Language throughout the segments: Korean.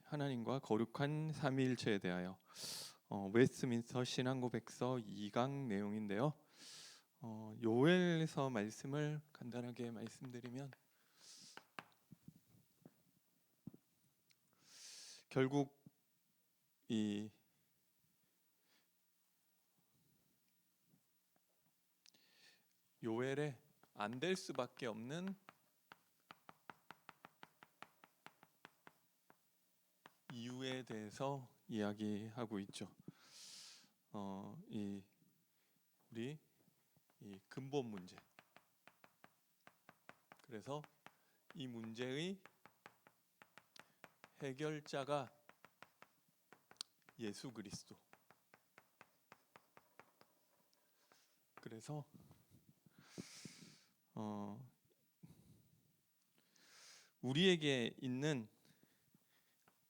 하나님과 거룩한 삼위일체에 대하여 웨스트민스터 신앙고백서 2강 내용인데요. 요엘서 말씀을 간단하게 말씀드리면 결국 이 요엘에 안 될 수밖에 없는 이유에 대해서 이야기하고 있죠. 우리 이 근본 문제. 그래서 이 문제의 해결자가 예수 그리스도. 그래서 우리에게 있는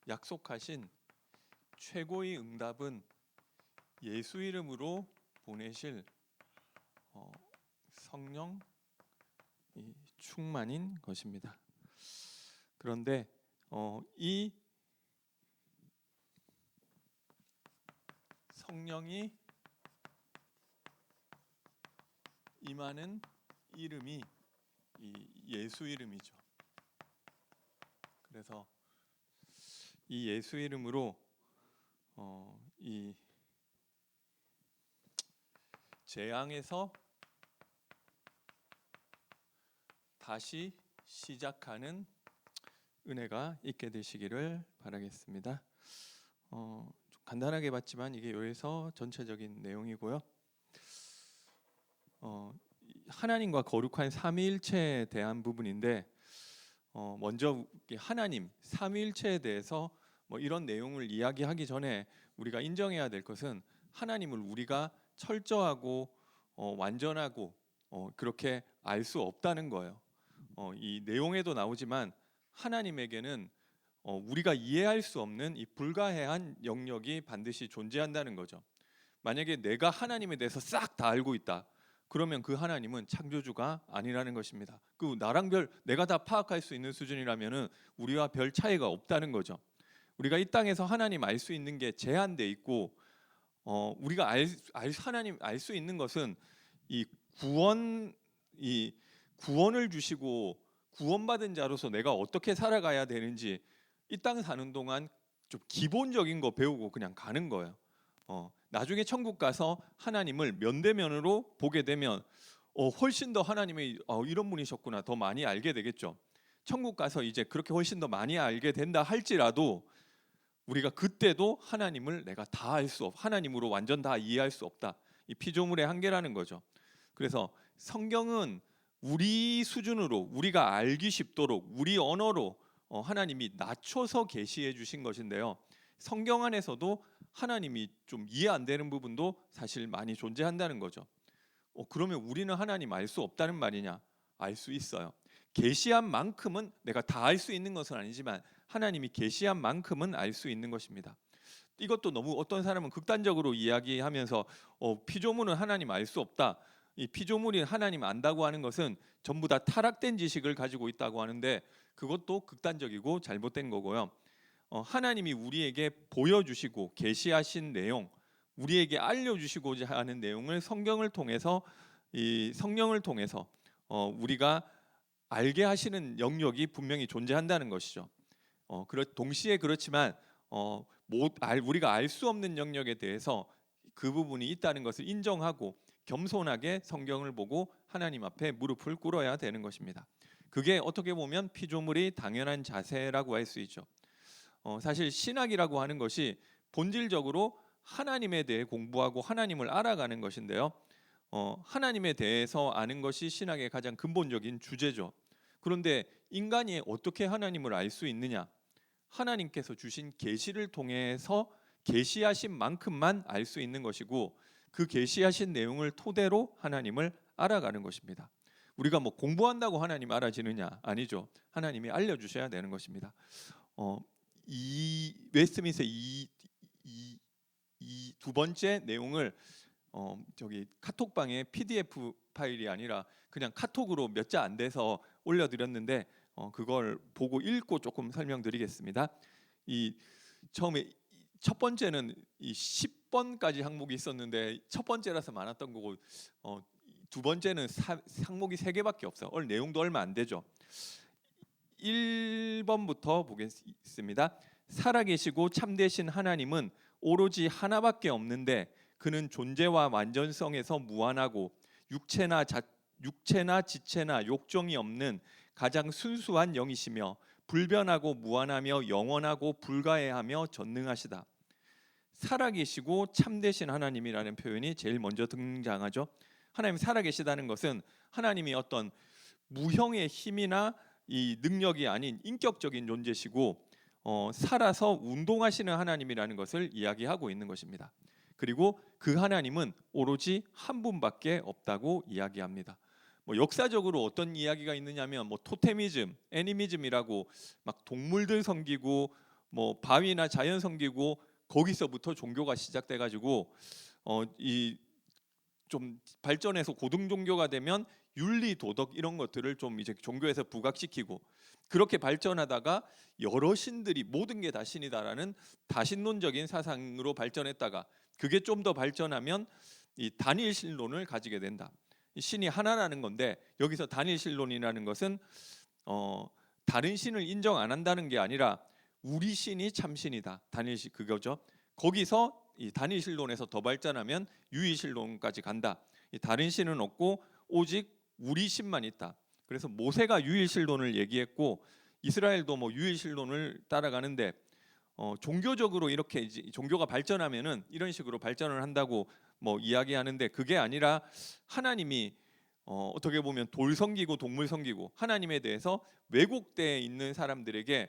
약속하신 최고의 응답은 예수 이름으로 보내실 성령 충만인 것입니다. 그런데 이 성령이 임하는 이름이 이 예수 이름이죠. 그래서 이 예수 이름으로 이 재앙에서 다시 시작하는 은혜가 있게 되시기를 바라겠습니다. 좀 간단하게 봤지만 이게 요에서 전체적인 내용이고요. 하나님과 거룩한 삼위일체에 대한 부분인데 먼저 하나님 삼위일체에 대해서 이런 내용을 이야기하기 전에 우리가 인정해야 될 것은 하나님을 우리가 철저하고 완전하고 그렇게 알 수 없다는 거예요. 이 내용에도 나오지만 하나님에게는 우리가 이해할 수 없는 이 불가해한 영역이 반드시 존재한다는 거죠. 만약에 내가 하나님에 대해서 싹 다 알고 있다, 그러면 그 하나님은 창조주가 아니라는 것입니다. 그 나랑 내가 다 파악할 수 있는 수준이라면은 우리와 별 차이가 없다는 거죠. 우리가 이 땅에서 하나님 알 수 있는 게 제한돼 있고, 우리가 하나님 알 수 있는 것은 이 구원을 주시고 구원받은 자로서 내가 어떻게 살아가야 되는지 이 땅 사는 동안 좀 기본적인 거 배우고 그냥 가는 거예요. 나중에 천국 가서 하나님을 면대면으로 보게 되면 훨씬 더 하나님의 이런 분이셨구나 더 많이 알게 되겠죠. 천국 가서 이제 그렇게 훨씬 더 많이 알게 된다 할지라도 우리가 그때도 하나님을 내가 다 알 수 하나님으로 완전 다 이해할 수 없다. 이 피조물의 한계라는 거죠. 그래서 성경은 우리 수준으로 우리가 알기 쉽도록 우리 언어로 하나님이 낮춰서 계시해 주신 것인데요. 성경 안에서도 하나님이 좀 이해 안 되는 부분도 사실 많이 존재한다는 거죠. 그러면 우리는 하나님 알 수 없다는 말이냐? 알 수 있어요. 계시한 만큼은 내가 다 알 수 있는 것은 아니지만 하나님이 계시한 만큼은 알 수 있는 것입니다. 이것도 너무 어떤 사람은 극단적으로 이야기하면서 피조물은 하나님 알 수 없다. 이 피조물이 하나님 안다고 하는 것은 전부 다 타락된 지식을 가지고 있다고 하는데 그것도 극단적이고 잘못된 거고요. 하나님이 우리에게 보여주시고 계시하신 내용, 우리에게 알려주시고자 하는 내용을 성경을 통해서 이 성령을 통해서 우리가 알게 하시는 영역이 분명히 존재한다는 것이죠. 동시에 그렇지만 우리가 알 수 없는 영역에 대해서 그 부분이 있다는 것을 인정하고 겸손하게 성경을 보고 하나님 앞에 무릎을 꿇어야 되는 것입니다. 그게 어떻게 보면 피조물이 당연한 자세라고 할 수 있죠. 사실 신학이라고 하는 것이 본질적으로 하나님에 대해 공부하고 하나님을 알아가는 것인데요. 하나님에 대해서 아는 것이 신학의 가장 근본적인 주제죠. 그런데 인간이 어떻게 하나님을 알 수 있느냐? 하나님께서 주신 계시를 통해서 계시하신 만큼만 알 수 있는 것이고 그 계시하신 내용을 토대로 하나님을 알아가는 것입니다. 우리가 공부한다고 하나님 알아지느냐? 아니죠. 하나님이 알려주셔야 되는 것입니다. 이 웨스트민스터 이 두 번째 내용을 저기 카톡방에 PDF 파일이 아니라 그냥 카톡으로 몇 자 안 돼서 올려드렸는데 그걸 보고 읽고 조금 설명드리겠습니다. 이 처음에 첫 번째는 이 10번까지 항목이 있었는데 첫 번째라서 많았던 거고, 두 번째는 항목이 3개밖에 없어요. 내용도 얼마 안 되죠. 1번부터 보겠습니다. 살아계시고 참되신 하나님은 오로지 하나밖에 없는데 그는 존재와 완전성에서 무한하고 육체나 지체나 욕정이 없는 가장 순수한 영이시며 불변하고 무한하며 영원하고 불가해하며 전능하시다. 살아계시고 참되신 하나님이라는 표현이 제일 먼저 등장하죠. 하나님 살아계시다는 것은 하나님이 어떤 무형의 힘이나 이 능력이 아닌 인격적인 존재시고 살아서 운동하시는 하나님이라는 것을 이야기하고 있는 것입니다. 그리고 그 하나님은 오로지 한 분밖에 없다고 이야기합니다. 역사적으로 어떤 이야기가 있느냐면 토테미즘, 애니미즘이라고 막 동물들 섬기고 바위나 자연 섬기고 거기서부터 종교가 시작돼 가지고 이 좀 발전해서 고등 종교가 되면 윤리 도덕 이런 것들을 좀 이제 종교에서 부각시키고 그렇게 발전하다가 여러 신들이 모든 게 다 신이다라는 다신론적인 사상으로 발전했다가 그게 좀 더 발전하면 이 단일신론을 가지게 된다. 신이 하나라는 건데 여기서 단일신론이라는 것은 다른 신을 인정 안 한다는 게 아니라 우리 신이 참신이다. 단일신 그거죠. 거기서 이 단일신론에서 더 발전하면 유일신론까지 간다. 이 다른 신은 없고 오직 우리 신만 있다. 그래서 모세가 유일신론을 얘기했고 이스라엘도 유일신론을 따라가는데 종교적으로 이렇게 이제 종교가 발전하면은 이런 식으로 발전을 한다고 이야기하는데 그게 아니라 하나님이 어떻게 보면 돌 섬기고 동물 섬기고 하나님에 대해서 왜곡되어 있는 사람들에게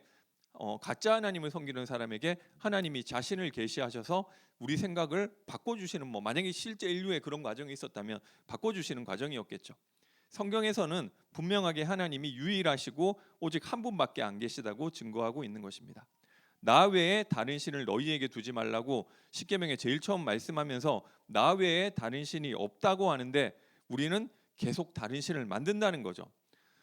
가짜 하나님을 섬기는 사람에게 하나님이 자신을 계시하셔서 우리 생각을 바꿔주시는 만약에 실제 인류에 그런 과정이 있었다면 바꿔주시는 과정이었겠죠. 성경에서는 분명하게 하나님이 유일하시고 오직 한 분밖에 안 계시다고 증거하고 있는 것입니다. 나 외에 다른 신을 너희에게 두지 말라고 십계명에 제일 처음 말씀하면서 나 외에 다른 신이 없다고 하는데 우리는 계속 다른 신을 만든다는 거죠.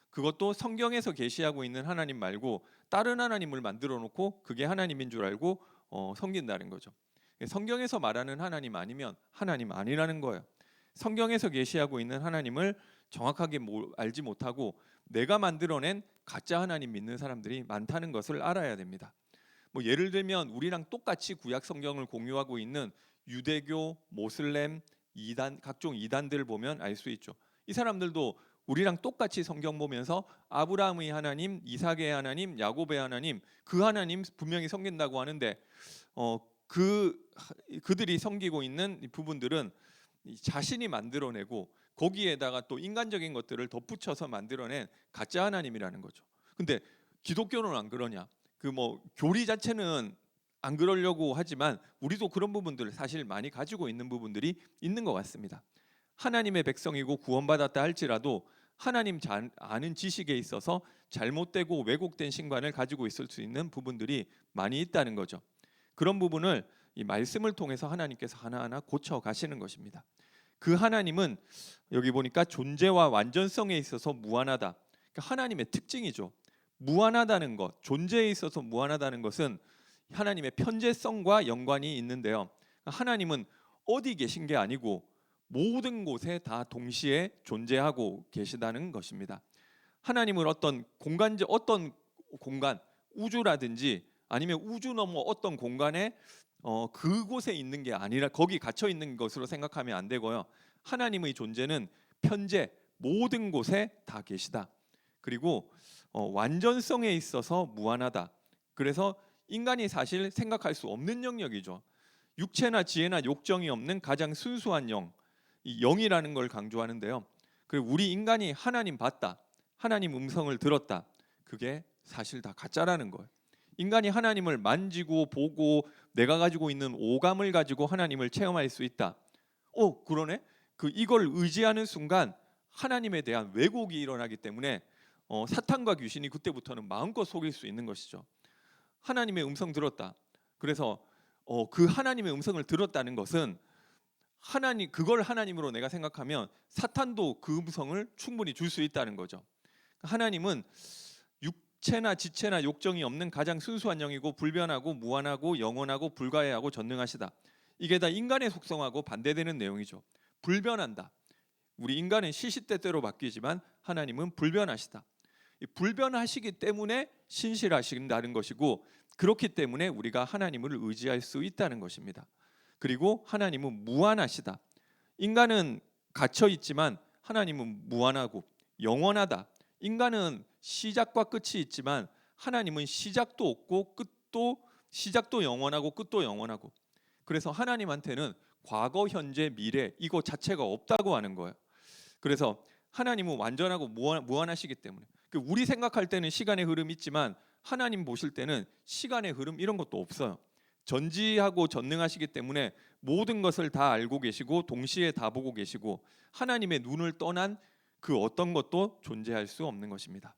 그것도 성경에서 계시하고 있는 하나님 말고 다른 하나님을 만들어 놓고 그게 하나님인 줄 알고 섬긴다는 거죠. 성경에서 말하는 하나님 아니면 하나님 아니라는 거예요. 성경에서 계시하고 있는 하나님을 정확하게 알지 못하고 내가 만들어낸 가짜 하나님 믿는 사람들이 많다는 것을 알아야 됩니다. 예를 들면 우리랑 똑같이 구약 성경을 공유하고 있는 유대교, 모슬렘, 이단 각종 이단들을 보면 알 수 있죠. 이 사람들도 우리랑 똑같이 성경 보면서 아브라함의 하나님, 이삭의 하나님, 야곱의 하나님 그 하나님 분명히 섬긴다고 하는데 그들이 섬기고 있는 부분들은 자신이 만들어내고 거기에다가 또 인간적인 것들을 덧붙여서 만들어낸 가짜 하나님이라는 거죠. 근데 기독교는 안 그러냐? 교리 자체는 안 그러려고 하지만 우리도 그런 부분들을 사실 많이 가지고 있는 부분들이 있는 것 같습니다. 하나님의 백성이고 구원받았다 할지라도 하나님 아는 지식에 있어서 잘못되고 왜곡된 신관을 가지고 있을 수 있는 부분들이 많이 있다는 거죠. 그런 부분을 이 말씀을 통해서 하나님께서 하나하나 고쳐 가시는 것입니다. 그 하나님은 여기 보니까 존재와 완전성에 있어서 무한하다. 그러니까 하나님의 특징이죠. 무한하다는 것, 존재에 있어서 무한하다는 것은 하나님의 편재성과 연관이 있는데요. 하나님은 어디 계신 게 아니고 모든 곳에 다 동시에 존재하고 계시다는 것입니다. 하나님은 어떤 공간, 우주라든지 아니면 우주 넘어 어떤 공간에 그곳에 있는 게 아니라 거기 갇혀 있는 것으로 생각하면 안 되고요. 하나님의 존재는 편재 모든 곳에 다 계시다. 그리고 완전성에 있어서 무한하다. 그래서 인간이 사실 생각할 수 없는 영역이죠. 육체나 지혜나 욕정이 없는 가장 순수한 영, 이 영이라는 걸 강조하는데요. 그리고 우리 인간이 하나님 봤다, 하나님 음성을 들었다. 그게 사실 다 가짜라는 거예요. 인간이 하나님을 만지고 보고 내가 가지고 있는 오감을 가지고 하나님을 체험할 수 있다. 그러네. 이걸 의지하는 순간 하나님에 대한 왜곡이 일어나기 때문에 사탄과 귀신이 그때부터는 마음껏 속일 수 있는 것이죠. 하나님의 음성 들었다. 그래서 그 하나님의 음성을 들었다는 것은 그걸 하나님으로 내가 생각하면 사탄도 그 음성을 충분히 줄 수 있다는 거죠. 하나님은 체나 지체나 욕정이 없는 가장 순수한 영이고 불변하고 무한하고 영원하고 불가해하고 전능하시다. 이게 다 인간의 속성하고 반대되는 내용이죠. 불변한다. 우리 인간은 시시때때로 바뀌지만 하나님은 불변하시다. 불변하시기 때문에 신실하신다는 것이고, 그렇기 때문에 우리가 하나님을 의지할 수 있다는 것입니다. 그리고 하나님은 무한하시다. 인간은 갇혀 있지만 하나님은 무한하고 영원하다. 인간은 시작과 끝이 있지만 하나님은 시작도 없고 끝도, 시작도 영원하고 끝도 영원하고, 그래서 하나님한테는 과거, 현재, 미래 이거 자체가 없다고 하는 거예요. 그래서 하나님은 완전하고 무한하시기 때문에, 우리 생각할 때는 시간의 흐름이 있지만 하나님 보실 때는 시간의 흐름 이런 것도 없어요. 전지하고 전능하시기 때문에 모든 것을 다 알고 계시고 동시에 다 보고 계시고, 하나님의 눈을 떠난 그 어떤 것도 존재할 수 없는 것입니다.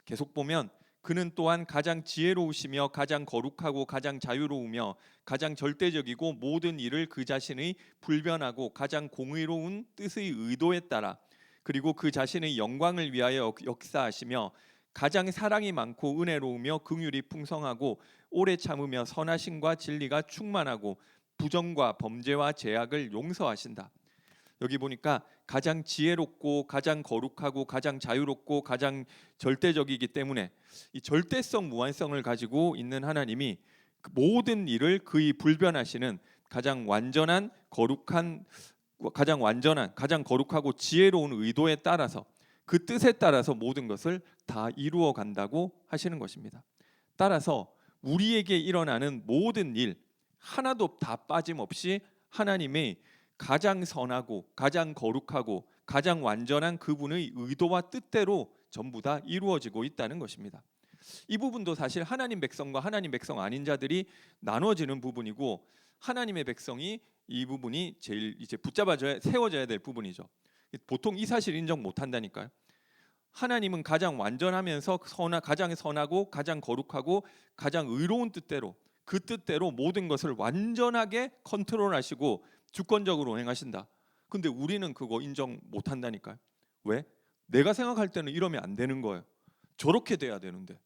계속 보면 그는 또한 가장 지혜로우시며 가장 거룩하고 가장 자유로우며 가장 절대적이고 모든 일을 그 자신의 불변하고 가장 공의로운 뜻의 의도에 따라, 그리고 그 자신의 영광을 위하여 역사하시며 가장 사랑이 많고 은혜로우며 긍휼이 풍성하고 오래 참으며 선하심과 진리가 충만하고 부정과 범죄와 죄악을 용서하신다. 여기 보니까 가장 지혜롭고 가장 거룩하고 가장 자유롭고 가장 절대적이기 때문에 이 절대성 무한성을 가지고 있는 하나님이 모든 일을 그의 불변하시는 가장 완전한 거룩한, 가장 거룩하고 지혜로운 의도에 따라서, 그 뜻에 따라서 모든 것을 다 이루어 간다고 하시는 것입니다. 따라서 우리에게 일어나는 모든 일 하나도 다 빠짐없이 하나님의 가장 선하고 가장 거룩하고 가장 완전한 그분의 의도와 뜻대로 전부 다 이루어지고 있다는 것입니다. 이 부분도 사실 하나님 백성과 하나님 백성 아닌 자들이 나눠지는 부분이고, 하나님의 백성이 이 부분이 제일 이제 붙잡아줘야, 세워져야 될 부분이죠. 보통 이 사실 인정 못 한다니까요. 하나님은 가장 완전하면서 가장 선하고 가장 거룩하고 가장 의로운 뜻대로, 그 뜻대로 모든 것을 완전하게 컨트롤하시고 주권적으로 행하신다. 근데 우리는 그거 인정 못 한다니까요. 왜? 내가 생각할 때는 이러면 안 되는 거예요. 저렇게 돼야 되는데.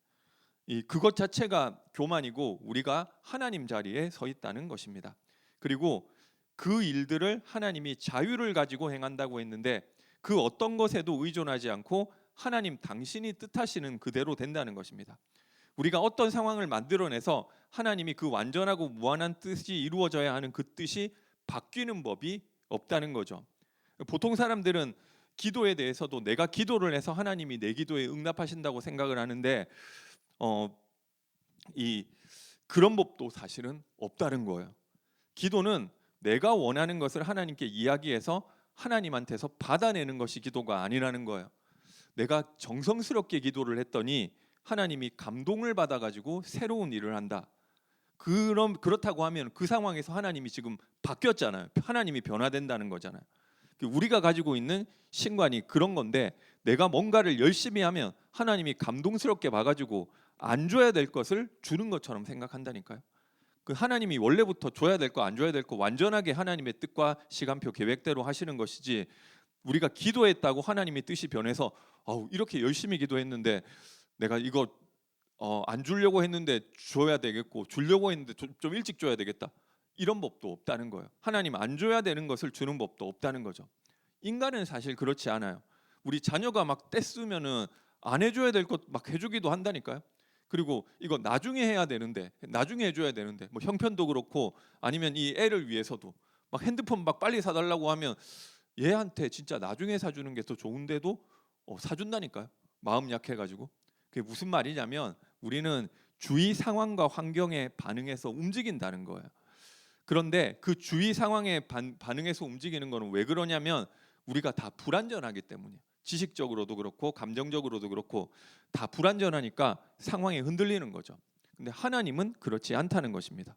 그것 자체가 교만이고 우리가 하나님 자리에 서 있다는 것입니다. 그리고 그 일들을 하나님이 자유를 가지고 행한다고 했는데, 그 어떤 것에도 의존하지 않고 하나님 당신이 뜻하시는 그대로 된다는 것입니다. 우리가 어떤 상황을 만들어내서 하나님이 그 완전하고 무한한 뜻이 이루어져야 하는 그 뜻이 바뀌는 법이 없다는 거죠. 보통 사람들은 기도에 대해서도 내가 기도를 해서 하나님이 내 기도에 응답하신다고 생각을 하는데, 그런 법도 사실은 없다는 거예요. 기도는 내가 원하는 것을 하나님께 이야기해서 하나님한테서 받아내는 것이 기도가 아니라는 거예요. 내가 정성스럽게 기도를 했더니 하나님이 감동을 받아가지고 새로운 일을 한다. 그렇다고 하면 그 상황에서 하나님이 지금 바뀌었잖아요. 하나님이 변화된다는 거잖아요. 우리가 가지고 있는 신관이 그런 건데, 내가 뭔가를 열심히 하면 하나님이 감동스럽게 봐가지고 안 줘야 될 것을 주는 것처럼 생각한다니까요. 그 하나님이 원래부터 줘야 될 거 안 줘야 될 거 완전하게 하나님의 뜻과 시간표 계획대로 하시는 것이지, 우리가 기도했다고 하나님의 뜻이 변해서 이렇게 열심히 기도했는데 내가 이거 안 주려고 했는데 줘야 되겠고, 주려고 했는데 좀 일찍 줘야 되겠다, 이런 법도 없다는 거예요. 하나님 안 줘야 되는 것을 주는 법도 없다는 거죠. 인간은 사실 그렇지 않아요. 우리 자녀가 막 떼쓰면은 안 해줘야 될 것 막 해주기도 한다니까요. 그리고 이거 나중에 해야 되는데, 나중에 해줘야 되는데, 뭐 형편도 그렇고 아니면 이 애를 위해서도 막 핸드폰 막 빨리 사달라고 하면 얘한테 진짜 나중에 사주는 게 더 좋은데도 사준다니까요. 마음 약해가지고. 그게 무슨 말이냐면 우리는 주위 상황과 환경에 반응해서 움직인다는 거예요. 그런데 그 주위 상황에 반응해서 움직이는 거는 왜 그러냐면 우리가 다 불완전하기 때문이에요. 지식적으로도 그렇고 감정적으로도 그렇고 다 불완전하니까 상황에 흔들리는 거죠. 근데 하나님은 그렇지 않다는 것입니다.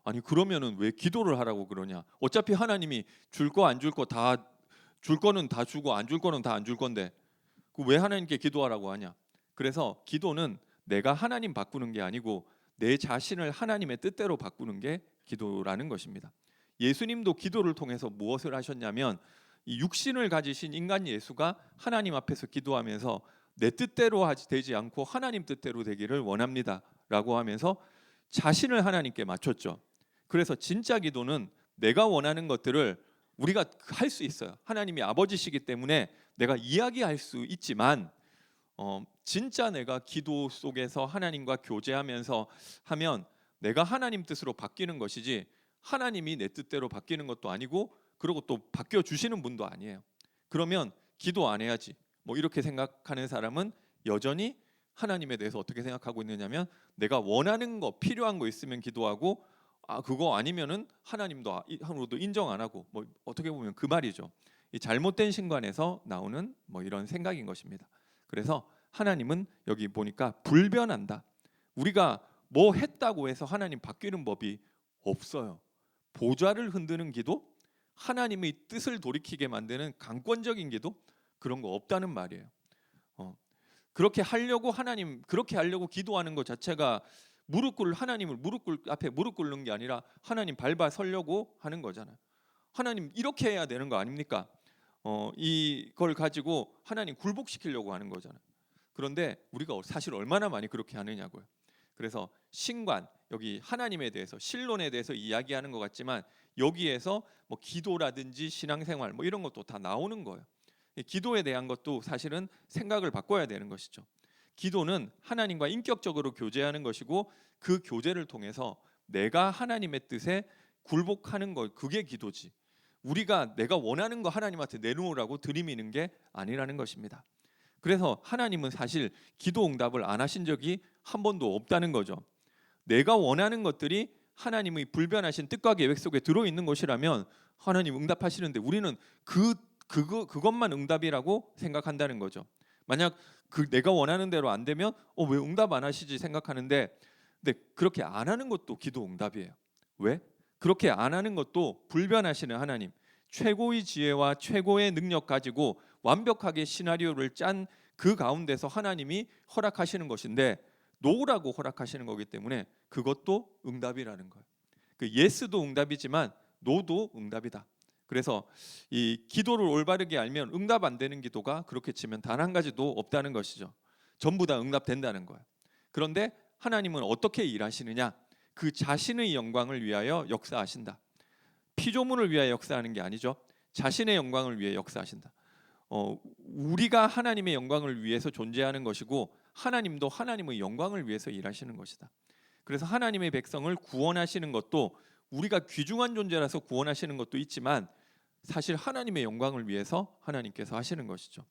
아니 그러면은 왜 기도를 하라고 그러냐? 어차피 하나님이 줄 거 안 줄 거 다 줄 거는 다 주고 안 줄 거는 다 안 줄 건데 왜 하나님께 기도하라고 하냐? 그래서 기도는 내가 하나님 바꾸는 게 아니고 내 자신을 하나님의 뜻대로 바꾸는 게 기도라는 것입니다. 예수님도 기도를 통해서 무엇을 하셨냐면 이 육신을 가지신 인간 예수가 하나님 앞에서 기도하면서 내 뜻대로 되지 않고 하나님 뜻대로 되기를 원합니다라고 하면서 자신을 하나님께 맞췄죠. 그래서 진짜 기도는 내가 원하는 것들을 우리가 할 수 있어요. 하나님이 아버지시기 때문에 내가 이야기할 수 있지만 진짜 내가 기도 속에서 하나님과 교제하면서 하면 내가 하나님 뜻으로 바뀌는 것이지 하나님이 내 뜻대로 바뀌는 것도 아니고 그리고 또 바뀌어 주시는 분도 아니에요. 그러면 기도 안 해야지 뭐 이렇게 생각하는 사람은 여전히 하나님에 대해서 어떻게 생각하고 있느냐면 내가 원하는 거 필요한 거 있으면 기도하고 그거 아니면은 하나님도 인정 안 하고 뭐 어떻게 보면 그 말이죠. 이 잘못된 신관에서 나오는 뭐 이런 생각인 것입니다. 그래서 하나님은 여기 보니까 불변한다. 우리가 뭐 했다고 해서 하나님 바뀌는 법이 없어요. 보좌를 흔드는 기도, 하나님의 뜻을 돌이키게 만드는 강권적인 기도 그런 거 없다는 말이에요. 그렇게 하려고 기도하는 것 자체가 하나님을 앞에 무릎 꿇는 게 아니라 하나님 밟아 서려고 하는 거잖아요. 하나님 이렇게 해야 되는 거 아닙니까? 이걸 가지고 하나님 굴복시키려고 하는 거잖아요. 그런데 우리가 사실 얼마나 많이 그렇게 하느냐고요. 그래서 신관 여기 하나님에 대해서 신론에 대해서 이야기하는 것 같지만 여기에서 뭐 기도라든지 신앙생활 뭐 이런 것도 다 나오는 거예요. 기도에 대한 것도 사실은 생각을 바꿔야 되는 것이죠. 기도는 하나님과 인격적으로 교제하는 것이고 그 교제를 통해서 내가 하나님의 뜻에 굴복하는 것 그게 기도지. 내가 원하는 거 하나님한테 내놓으라고 들이미는 게 아니라는 것입니다. 그래서 하나님은 사실 기도 응답을 안 하신 적이 한 번도 없다는 거죠. 내가 원하는 것들이 하나님의 불변하신 뜻과 계획 속에 들어 있는 것이라면 하나님 응답하시는데 우리는 그것만 응답이라고 생각한다는 거죠. 만약 내가 원하는 대로 안 되면 왜 응답 안 하시지 생각하는데 근데 그렇게 안 하는 것도 기도 응답이에요. 왜? 그렇게 안 하는 것도 불변하시는 하나님, 최고의 지혜와 최고의 능력 가지고 완벽하게 시나리오를 짠 그 가운데서 하나님이 허락하시는 것인데 노라고 허락하시는 거기 때문에 그것도 응답이라는 거예요. 그 예스도 응답이지만 노도 응답이다. 그래서 이 기도를 올바르게 알면 응답 안 되는 기도가 그렇게 치면 단 한 가지도 없다는 것이죠. 전부 다 응답된다는 거예요. 그런데 하나님은 어떻게 일하시느냐? 그 자신의 영광을 위하여 역사하신다. 피조물을 위하여 역사하는 게 아니죠. 자신의 영광을 위해 역사하신다. 우리가 하나님의 영광을 위해서 존재하는 것이고 하나님도 하나님의 영광을 위해서 일하시는 것이다. 그래서 하나님의 백성을 구원하시는 것도 우리가 귀중한 존재라서 구원하시는 것도 있지만 사실 하나님의 영광을 위해서 하나님께서 하시는 것이죠.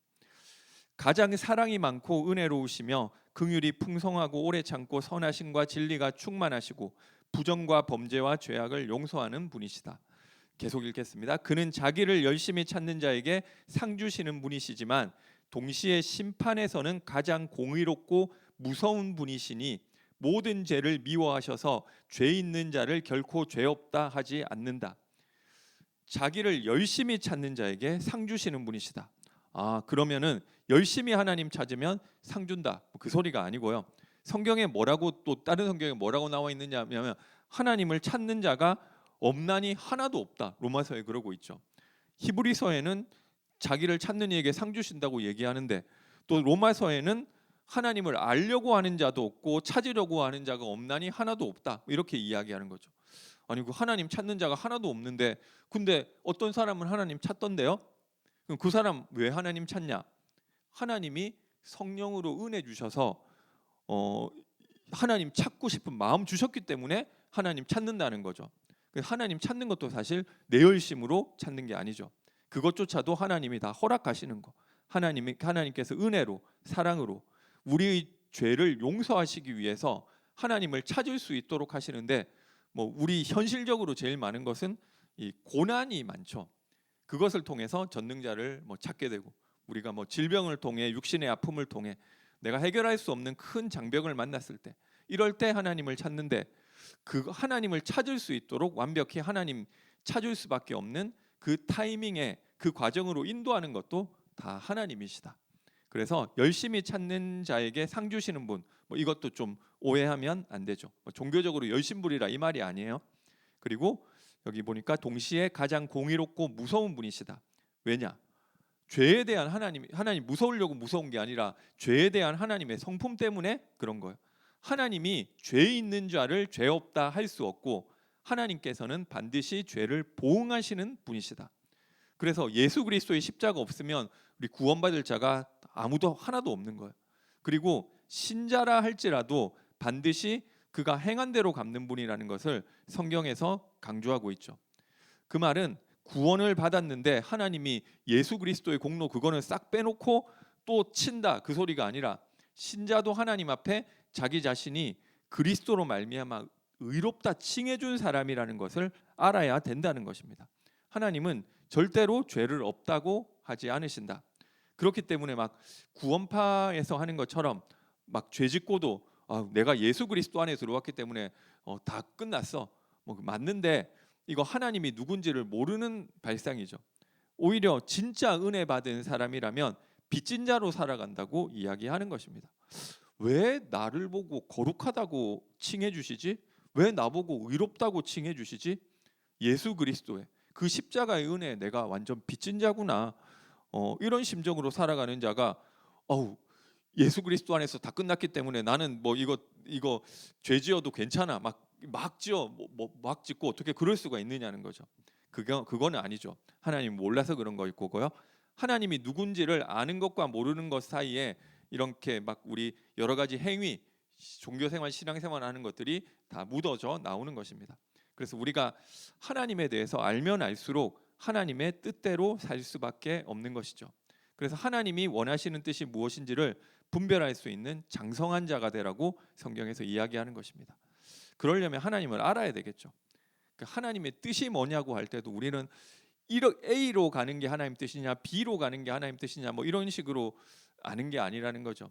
가장 사랑이 많고 은혜로우시며 긍휼이 풍성하고 오래 참고 선하심과 진리가 충만하시고 부정과 범죄와 죄악을 용서하는 분이시다. 계속 읽겠습니다. 그는 자기를 열심히 찾는 자에게 상 주시는 분이시지만 동시에 심판에서는 가장 공의롭고 무서운 분이시니 모든 죄를 미워하셔서 죄 있는 자를 결코 죄 없다 하지 않는다. 자기를 열심히 찾는 자에게 상 주시는 분이시다. 그러면은 열심히 하나님 찾으면 상 준다. 그 소리가 아니고요. 성경에 또 다른 성경에 뭐라고 나와 있느냐면 하나님을 찾는 자가 없나니 하나도 없다. 로마서에 그러고 있죠. 히브리서에는 자기를 찾는 이에게 상 주신다고 얘기하는데 또 로마서에는 하나님을 알려고 하는 자도 없고 찾으려고 하는 자가 없나니 하나도 없다. 이렇게 이야기하는 거죠. 아니 그 하나님 찾는 자가 하나도 없는데 근데 어떤 사람은 하나님 찾던데요? 그럼 그 사람 왜 하나님 찾냐? 하나님이 성령으로 은혜 주셔서 하나님 찾고 싶은 마음 주셨기 때문에 하나님 찾는다는 거죠. 하나님 찾는 것도 사실 내 열심으로 찾는 게 아니죠. 그것조차도 하나님이 다 허락하시는 거. 하나님께서 은혜로 사랑으로 우리의 죄를 용서하시기 위해서 하나님을 찾을 수 있도록 하시는데 우리 현실적으로 제일 많은 것은 이 고난이 많죠. 그것을 통해서 전능자를 찾게 되고 우리가 질병을 통해 육신의 아픔을 통해 내가 해결할 수 없는 큰 장벽을 만났을 때 이럴 때 하나님을 찾는데 그 하나님을 찾을 수 있도록 완벽히 하나님 찾을 수밖에 없는 그 타이밍에 그 과정으로 인도하는 것도 다 하나님이시다. 그래서 열심히 찾는 자에게 상 주시는 분 이것도 좀 오해하면 안 되죠. 종교적으로 열심부리라 이 말이 아니에요. 그리고 여기 보니까 동시에 가장 공의롭고 무서운 분이시다. 왜냐? 죄에 대한 하나님 무서우려고 무서운 게 아니라 죄에 대한 하나님의 성품 때문에 그런 거예요. 하나님이 죄 있는 자를 죄 없다 할 수 없고 하나님께서는 반드시 죄를 보응하시는 분이시다. 그래서 예수 그리스도의 십자가 없으면 우리 구원받을 자가 아무도 하나도 없는 거예요. 그리고 신자라 할지라도 반드시 그가 행한 대로 갚는 분이라는 것을 성경에서 강조하고 있죠. 그 말은 구원을 받았는데 하나님이 예수 그리스도의 공로 그거는 싹 빼놓고 또 친다 그 소리가 아니라 신자도 하나님 앞에 자기 자신이 그리스도로 말미암아 의롭다 칭해준 사람이라는 것을 알아야 된다는 것입니다. 하나님은 절대로 죄를 없다고 하지 않으신다. 그렇기 때문에 막 구원파에서 하는 것처럼 막 죄짓고도 내가 예수 그리스도 안에 들어왔기 때문에 다 끝났어. 뭐 맞는데 이거 하나님이 누군지를 모르는 발상이죠. 오히려 진짜 은혜 받은 사람이라면 빚진 자로 살아간다고 이야기하는 것입니다. 왜 나를 보고 거룩하다고 칭해 주시지? 왜 나보고 의롭다고 칭해 주시지? 예수 그리스도의 그 십자가의 은혜에 내가 완전 빚진 자구나. 이런 심정으로 살아가는 자가 예수 그리스도 안에서 다 끝났기 때문에 나는 뭐 이거 죄 지어도 괜찮아. 막 지어 막 짓고 어떻게 그럴 수가 있느냐는 거죠. 그거는 아니죠. 하나님 몰라서 그런 거일 거고요. 하나님이 누군지를 아는 것과 모르는 것 사이에 이렇게 막 우리 여러 가지 행위, 종교생활, 신앙생활 하는 것들이 다 묻어져 나오는 것입니다. 그래서 우리가 하나님에 대해서 알면 알수록 하나님의 뜻대로 살 수밖에 없는 것이죠. 그래서 하나님이 원하시는 뜻이 무엇인지를 분별할 수 있는 장성한 자가 되라고 성경에서 이야기하는 것입니다. 그러려면 하나님을 알아야 되겠죠. 그러니까 하나님의 뜻이 뭐냐고 할 때도 우리는 A로 가는 게 하나님 뜻이냐 B로 가는 게 하나님 뜻이냐 뭐 이런 식으로 아는 게 아니라는 거죠.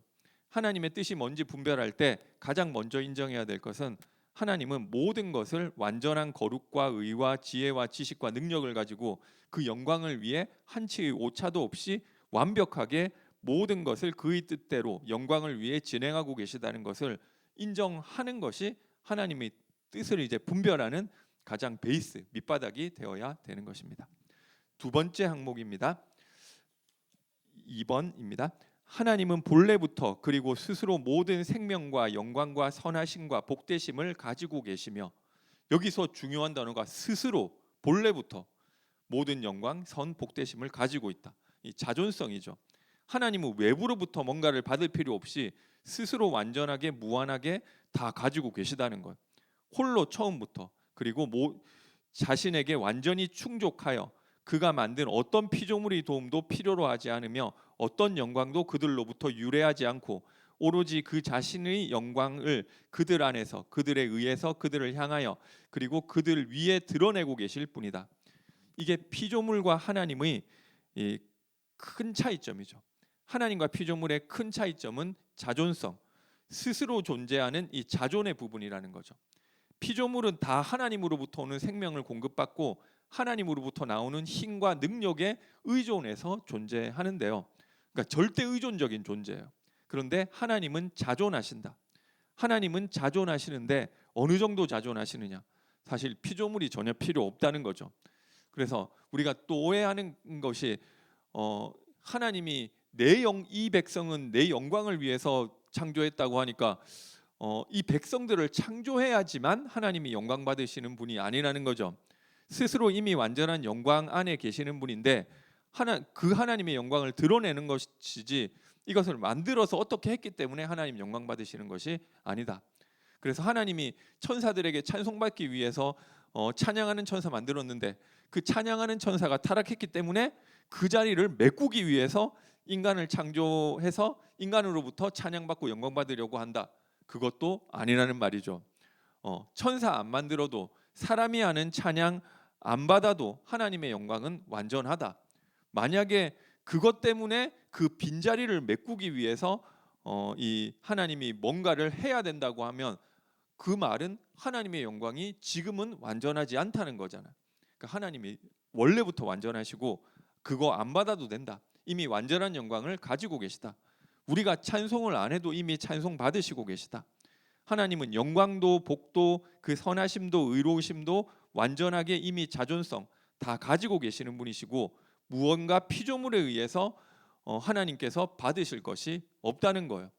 하나님의 뜻이 뭔지 분별할 때 가장 먼저 인정해야 될 것은 하나님은 모든 것을 완전한 거룩과 의와 지혜와 지식과 능력을 가지고 그 영광을 위해 한치의 오차도 없이 완벽하게 모든 것을 그의 뜻대로 영광을 위해 진행하고 계시다는 것을 인정하는 것이 하나님의 뜻을 이제 분별하는 가장 베이스 밑바닥이 되어야 되는 것입니다. 두 번째 항목입니다. 2번입니다. 하나님은 본래부터 그리고 스스로 모든 생명과 영광과 선하심과 복되심을 가지고 계시며, 여기서 중요한 단어가 스스로 본래부터 모든 영광, 선, 복되심을 가지고 있다. 이 자존성이죠. 하나님은 외부로부터 뭔가를 받을 필요 없이 스스로 완전하게 무한하게 다 가지고 계시다는 것. 홀로 처음부터 그리고 자신에게 완전히 충족하여 그가 만든 어떤 피조물의 도움도 필요로 하지 않으며 어떤 영광도 그들로부터 유래하지 않고 오로지 그 자신의 영광을 그들 안에서 그들에 의해서 그들을 향하여 그리고 그들 위에 드러내고 계실 뿐이다. 이게 피조물과 하나님의 큰 차이점이죠. 하나님과 피조물의 큰 차이점은 자존성, 스스로 존재하는 이 자존의 부분이라는 거죠. 피조물은 다 하나님으로부터 오는 생명을 공급받고 하나님으로부터 나오는 힘과 능력에 의존해서 존재하는데요. 그러니까 절대 의존적인 존재예요. 그런데 하나님은 자존하신다. 하나님은 자존하시는데 어느 정도 자존하시느냐? 사실 피조물이 전혀 필요 없다는 거죠. 그래서 우리가 또 오해하는 것이 하나님이 이 백성은 내 영광을 위해서 창조했다고 하니까 이 백성들을 창조해야지만 하나님이 영광 받으시는 분이 아니라는 거죠. 스스로 이미 완전한 영광 안에 계시는 분인데 그 하나님의 영광을 드러내는 것이지 이것을 만들어서 어떻게 했기 때문에 하나님 영광 받으시는 것이 아니다. 그래서 하나님이 천사들에게 찬송받기 위해서 찬양하는 천사 만들었는데 그 찬양하는 천사가 타락했기 때문에 그 자리를 메꾸기 위해서 인간을 창조해서 인간으로부터 찬양받고 영광 받으려고 한다. 그것도 아니라는 말이죠. 천사 안 만들어도 사람이 하는 찬양 안 받아도 하나님의 영광은 완전하다. 만약에 그것 때문에 그 빈자리를 메꾸기 위해서 이 하나님이 뭔가를 해야 된다고 하면 그 말은 하나님의 영광이 지금은 완전하지 않다는 거잖아요. 그러니까 하나님이 원래부터 완전하시고 그거 안 받아도 된다. 이미 완전한 영광을 가지고 계시다. 우리가 찬송을 안 해도 이미 찬송 받으시고 계시다. 하나님은 영광도 복도 그 선하심도 의로우심도 완전하게 이미 자존성 다 가지고 계시는 분이시고 무언가 피조물에 의해서 하나님께서 받으실 것이 없다는 거예요.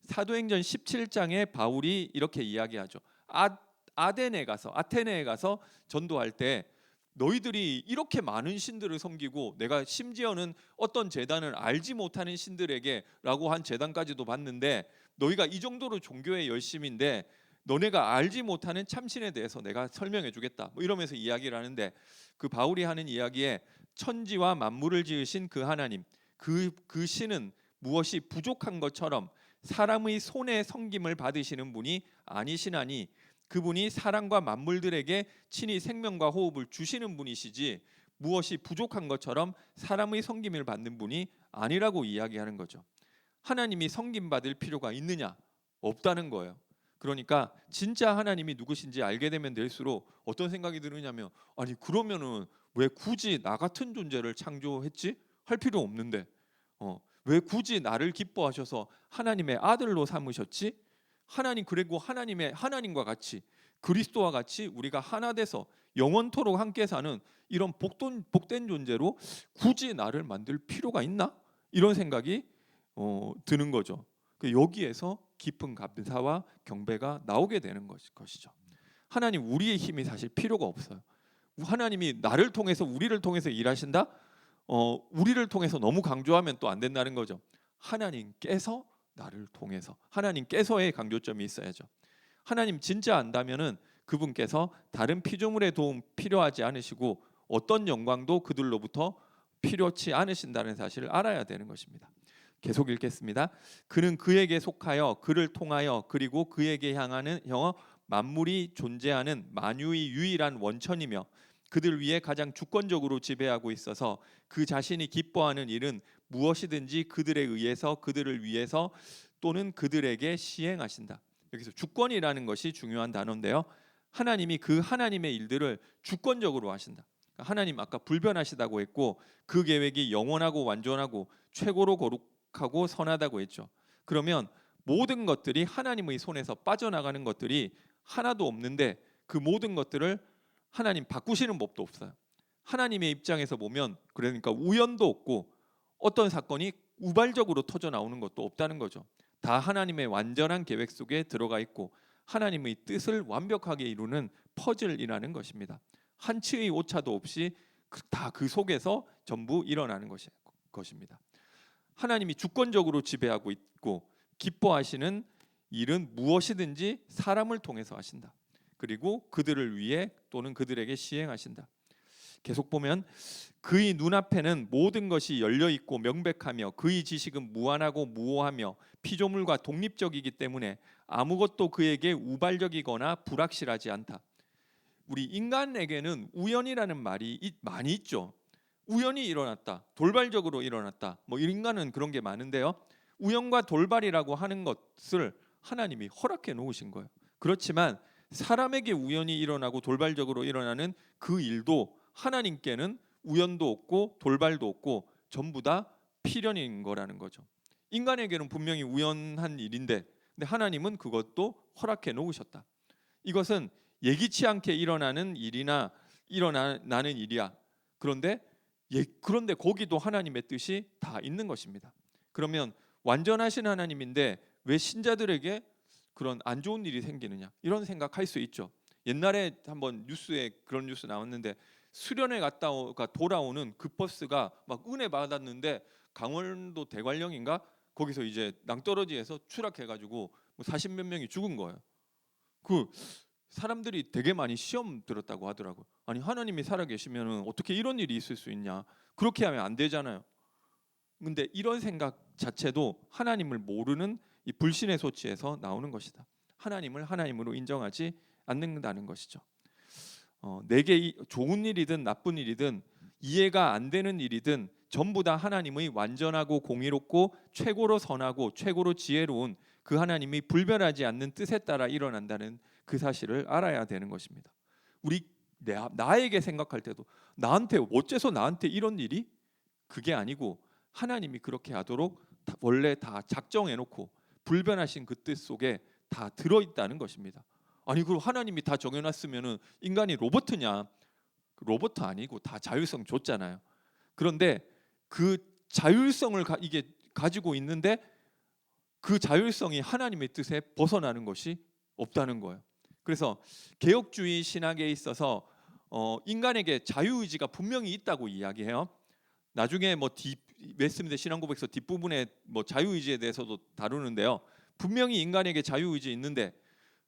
사도행전 17장에 바울이 이렇게 이야기하죠. 아테네에 가서 전도할 때 너희들이 이렇게 많은 신들을 섬기고 내가 심지어는 어떤 제단을 알지 못하는 신들에게라고 한 제단까지도 봤는데 너희가 이 정도로 종교에 열심인데 너네가 알지 못하는 참신에 대해서 내가 설명해 주겠다 뭐 이러면서 이야기를 하는데 그 바울이 하는 이야기에 천지와 만물을 지으신 그 하나님 그 신은 무엇이 부족한 것처럼 사람의 손에 섬김을 받으시는 분이 아니시나니 그분이 사람과 만물들에게 친히 생명과 호흡을 주시는 분이시지 무엇이 부족한 것처럼 사람의 섬김을 받는 분이 아니라고 이야기하는 거죠. 하나님이 섬김받을 필요가 있느냐? 없다는 거예요. 그러니까 진짜 하나님이 누구신지 알게 되면 될수록 어떤 생각이 드느냐면 아니 그러면은 왜 굳이 나 같은 존재를 창조했지? 할 필요 없는데 왜 굳이 나를 기뻐하셔서 하나님의 아들로 삼으셨지? 하나님 그리고 하나님과 같이 그리스도와 같이 우리가 하나 돼서 영원토록 함께 사는 이런 복된 존재로 굳이 나를 만들 필요가 있나? 이런 생각이 드는 거죠. 여기에서 깊은 감사와 경배가 나오게 되는 것이죠. 하나님 우리의 힘이 사실 필요가 없어요. 하나님이 나를 통해서 우리를 통해서 일하신다? 우리를 통해서 너무 강조하면 또 안 된다는 거죠. 하나님께서 나를 통해서 하나님께서의 강조점이 있어야죠. 하나님 진짜 안다면은 그분께서 다른 피조물의 도움 필요하지 않으시고 어떤 영광도 그들로부터 필요치 않으신다는 사실을 알아야 되는 것입니다. 계속 읽겠습니다. 그는 그에게 속하여 그를 통하여 그리고 그에게 향하는 만물이 존재하는 만유의 유일한 원천이며 그들 위에 가장 주권적으로 지배하고 있어서 그 자신이 기뻐하는 일은 무엇이든지 그들에 의해서 그들을 위해서 또는 그들에게 시행하신다. 여기서 주권이라는 것이 중요한 단어인데요. 하나님이 그 하나님의 일들을 주권적으로 하신다. 하나님 아까 불변하시다고 했고 그 계획이 영원하고 완전하고 최고로 거룩하고 선하다고 했죠. 그러면 모든 것들이 하나님의 손에서 빠져나가는 것들이 하나도 없는데 그 모든 것들을 하나님 바꾸시는 법도 없어요. 하나님의 입장에서 보면 그러니까 우연도 없고 어떤 사건이 우발적으로 터져 나오는 것도 없다는 거죠. 다 하나님의 완전한 계획 속에 들어가 있고 하나님의 뜻을 완벽하게 이루는 퍼즐이라는 것입니다. 한치의 오차도 없이 다 그 속에서 전부 일어나는 것입니다. 하나님이 주권적으로 지배하고 있고 기뻐하시는 일은 무엇이든지 사람을 통해서 하신다. 그리고 그들을 위해 또는 그들에게 시행하신다. 계속 보면 그의 눈앞에는 모든 것이 열려 있고 명백하며 그의 지식은 무한하고 무오하며 피조물과 독립적이기 때문에 아무것도 그에게 우발적이거나 불확실하지 않다. 우리 인간에게는 우연이라는 말이 많이 있죠. 우연히 일어났다, 돌발적으로 일어났다. 뭐 인간은 그런 게 많은데요. 우연과 돌발이라고 하는 것을 하나님이 허락해 놓으신 거예요. 그렇지만 사람에게 우연히 일어나고 돌발적으로 일어나는 그 일도 하나님께는 우연도 없고 돌발도 없고 전부 다 필연인 거라는 거죠. 인간에게는 분명히 우연한 일인데 근데 하나님은 그것도 허락해 놓으셨다. 이것은 예기치 않게 일어나는 일이나 일어나는 일이야. 그런데 거기도 하나님의 뜻이 다 있는 것입니다. 그러면 완전하신 하나님인데 왜 신자들에게 그런 안 좋은 일이 생기느냐 이런 생각할 수 있죠. 옛날에 한번 뉴스에 그런 뉴스 나왔는데 수련회 갔다가 돌아오는 그 버스가 막 은혜 받았는데 강원도 대관령인가 거기서 이제 낭떠러지에서 추락해가지고 뭐 40몇 명이 죽은 거예요. 그 사람들이 되게 많이 시험 들었다고 하더라고요. 아니 하나님이 살아계시면 어떻게 이런 일이 있을 수 있냐? 그렇게 하면 안 되잖아요. 근데 이런 생각 자체도 하나님을 모르는 이 불신의 소치에서 나오는 것이다. 하나님을 하나님으로 인정하지 않는다는 것이죠. 내게 좋은 일이든 나쁜 일이든 이해가 안 되는 일이든 전부 다 하나님의 완전하고 공의롭고 최고로 선하고 최고로 지혜로운 그 하나님이 불변하지 않는 뜻에 따라 일어난다는 그 사실을 알아야 되는 것입니다. 나에게 생각할 때도 어째서 나한테 이런 일이 그게 아니고 하나님이 그렇게 하도록 원래 다 작정해 놓고 불변하신 그 뜻 속에 다 들어 있다는 것입니다. 아니 그럼 하나님이 다 정해놨으면은 인간이 로봇이냐? 로봇 아니고 다 자율성 줬잖아요. 그런데 그 자율성을 이게 가지고 있는데 그 자율성이 하나님의 뜻에 벗어나는 것이 없다는 거예요. 그래서 개혁주의 신학에 있어서 인간에게 자유의지가 분명히 있다고 이야기해요. 나중에 웨스트민스터 신앙고백서 뒷부분에 자유의지에 대해서도 다루는데요. 분명히 인간에게 자유의지 있는데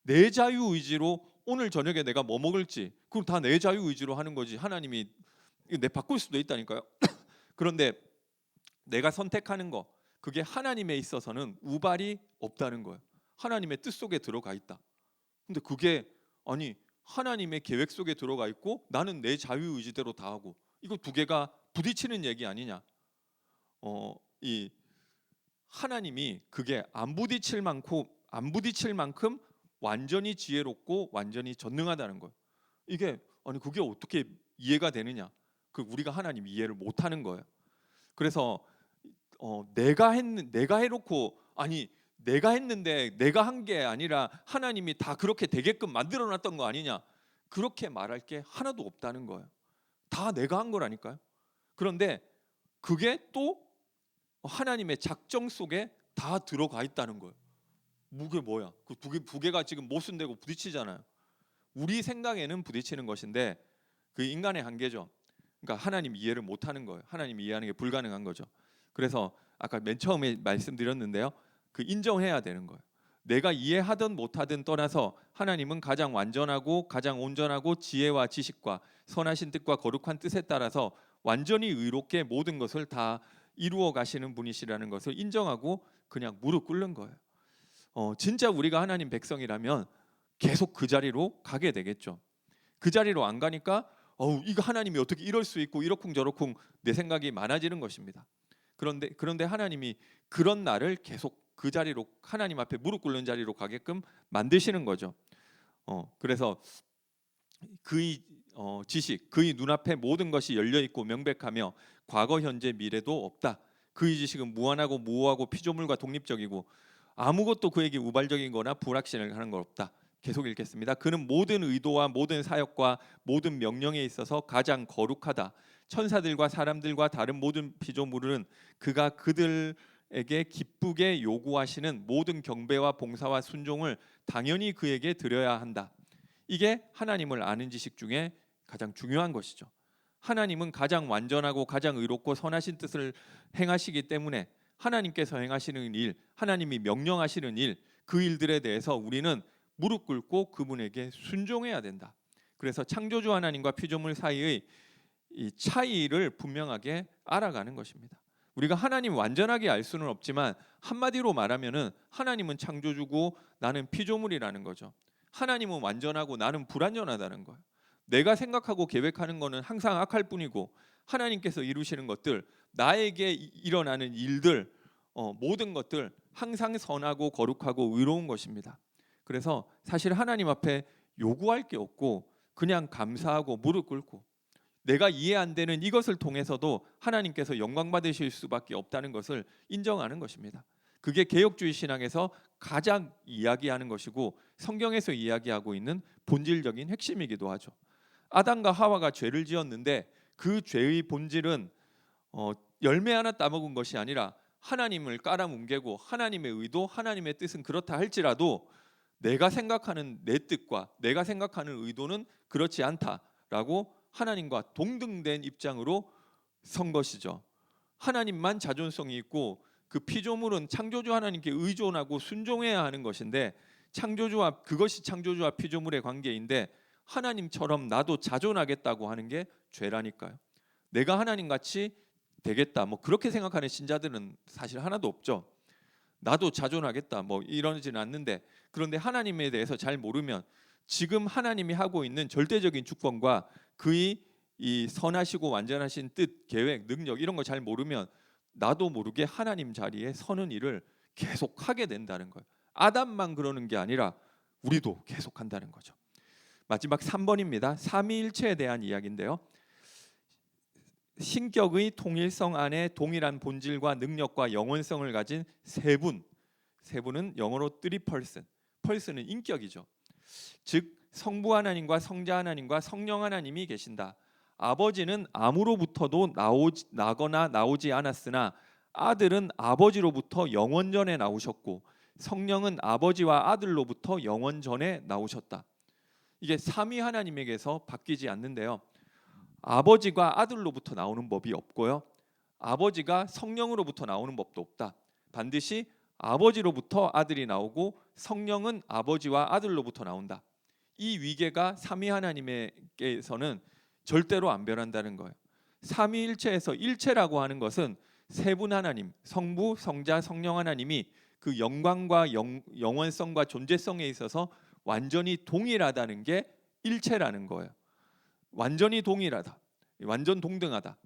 내 자유의지로 오늘 저녁에 내가 뭐 먹을지 그럼 다 내 자유의지로 하는 거지. 하나님이 내 바꿀 수도 있다니까요. 그런데 내가 선택하는 거 그게 하나님에 있어서는 우발이 없다는 거예요. 하나님의 뜻 속에 들어가 있다. 근데 그게 아니 하나님의 계획 속에 들어가 있고 나는 내 자유의지대로 다 하고 이거 두 개가 부딪히는 얘기 아니냐. 이 하나님이 그게 안 부딪힐 만큼 완전히 지혜롭고 완전히 전능하다는 거예요. 이게 아니 그게 어떻게 이해가 되느냐? 그 우리가 하나님 이해를 못하는 거예요. 그래서 내가 해놓고 아니 내가 했는데 내가 한 게 아니라 하나님이 다 그렇게 되게끔 만들어놨던 거 아니냐? 그렇게 말할 게 하나도 없다는 거예요. 다 내가 한 거라니까요. 그런데 그게 또 하나님의 작정 속에 다 들어가 있다는 거예요. 그게 뭐야? 그 두 개가 지금 모순되고 부딪히잖아요. 우리 생각에는 부딪히는 것인데 그 인간의 한계죠. 그러니까 하나님 이해를 못하는 거예요. 하나님 이해하는 게 불가능한 거죠. 그래서 아까 맨 처음에 말씀드렸는데요. 그 인정해야 되는 거예요. 내가 이해하든 못하든 떠나서 하나님은 가장 완전하고 가장 온전하고 지혜와 지식과 선하신 뜻과 거룩한 뜻에 따라서 완전히 의롭게 모든 것을 다 이루어 가시는 분이시라는 것을 인정하고 그냥 무릎 꿇는 거예요. 진짜 우리가 하나님 백성이라면 계속 그 자리로 가게 되겠죠. 그 자리로 안 가니까 이거 하나님이 어떻게 이럴 수 있고 이러쿵저러쿵 내 생각이 많아지는 것입니다. 그런데 하나님이 그런 나를 계속 그 자리로 하나님 앞에 무릎 꿇는 자리로 가게끔 만드시는 거죠. 그래서 그의 지식, 그의 눈앞에 모든 것이 열려 있고 명백하며 과거, 현재, 미래도 없다. 그의 지식은 무한하고 무오하고 피조물과 독립적이고 아무것도 그에게 우발적인거나 불확신을 하는 것 없다. 계속 읽겠습니다. 그는 모든 의도와 모든 사역과 모든 명령에 있어서 가장 거룩하다. 천사들과 사람들과 다른 모든 피조물은 그가 그들에게 기쁘게 요구하시는 모든 경배와 봉사와 순종을 당연히 그에게 드려야 한다. 이게 하나님을 아는 지식 중에 가장 중요한 것이죠. 하나님은 가장 완전하고 가장 의롭고 선하신 뜻을 행하시기 때문에 하나님께서 행하시는 일, 하나님이 명령하시는 일, 그 일들에 대해서 우리는 무릎 꿇고 그분에게 순종해야 된다. 그래서 창조주 하나님과 피조물 사이의 이 차이를 분명하게 알아가는 것입니다. 우리가 하나님 완전하게 알 수는 없지만 한마디로 말하면은 하나님은 창조주고 나는 피조물이라는 거죠. 하나님은 완전하고 나는 불완전하다는 거예요. 내가 생각하고 계획하는 거는 항상 악할 뿐이고 하나님께서 이루시는 것들, 나에게 일어나는 일들, 모든 것들 항상 선하고 거룩하고 의로운 것입니다. 그래서 사실 하나님 앞에 요구할 게 없고 그냥 감사하고 무릎 꿇고 내가 이해 안 되는 이것을 통해서도 하나님께서 영광 받으실 수밖에 없다는 것을 인정하는 것입니다. 그게 개혁주의 신앙에서 가장 이야기하는 것이고 성경에서 이야기하고 있는 본질적인 핵심이기도 하죠. 아담과 하와가 죄를 지었는데 그 죄의 본질은 열매 하나 따먹은 것이 아니라 하나님을 깔아뭉개고 하나님의 의도, 하나님의 뜻은 그렇다 할지라도 내가 생각하는 내 뜻과 내가 생각하는 의도는 그렇지 않다라고 하나님과 동등된 입장으로 선 것이죠. 하나님만 자존성이 있고 그 피조물은 창조주 하나님께 의존하고 순종해야 하는 것인데 그것이 창조주와 피조물의 관계인데 하나님처럼 나도 자존하겠다고 하는 게 죄라니까요. 내가 하나님같이 되겠다 그렇게 생각하는 신자들은 사실 하나도 없죠. 나도 자존하겠다 이러지는 않는데 그런데 하나님에 대해서 잘 모르면 지금 하나님이 하고 있는 절대적인 주권과 그의 이 선하시고 완전하신 뜻, 계획, 능력 이런 거 잘 모르면 나도 모르게 하나님 자리에 서는 일을 계속 하게 된다는 거예요. 아담만 그러는 게 아니라 우리도 계속 한다는 거죠. 마지막 3번입니다. 삼위일체에 대한 이야기인데요. 신격의 통일성 안에 동일한 본질과 능력과 영원성을 가진 세 분은 영어로 three person, person은 인격이죠. 즉 성부 하나님과 성자 하나님과 성령 하나님이 계신다. 아버지는 아무로부터도 나거나 나오지 않았으나 아들은 아버지로부터 영원전에 나오셨고 성령은 아버지와 아들로부터 영원전에 나오셨다. 이게 삼위 하나님에게서 바뀌지 않는데요. 아버지가 아들로부터 나오는 법이 없고요. 아버지가 성령으로부터 나오는 법도 없다. 반드시 아버지로부터 아들이 나오고 성령은 아버지와 아들로부터 나온다. 이 위계가 삼위 하나님에게서는 절대로 안 변한다는 거예요. 삼위일체에서 일체라고 하는 것은 세 분 하나님, 성부, 성자, 성령 하나님이 그 영광과 영원성과 존재성에 있어서 완전히 동일하다는 게 일체라는 거예요. 완전히 동일하다. 완전 동등하다.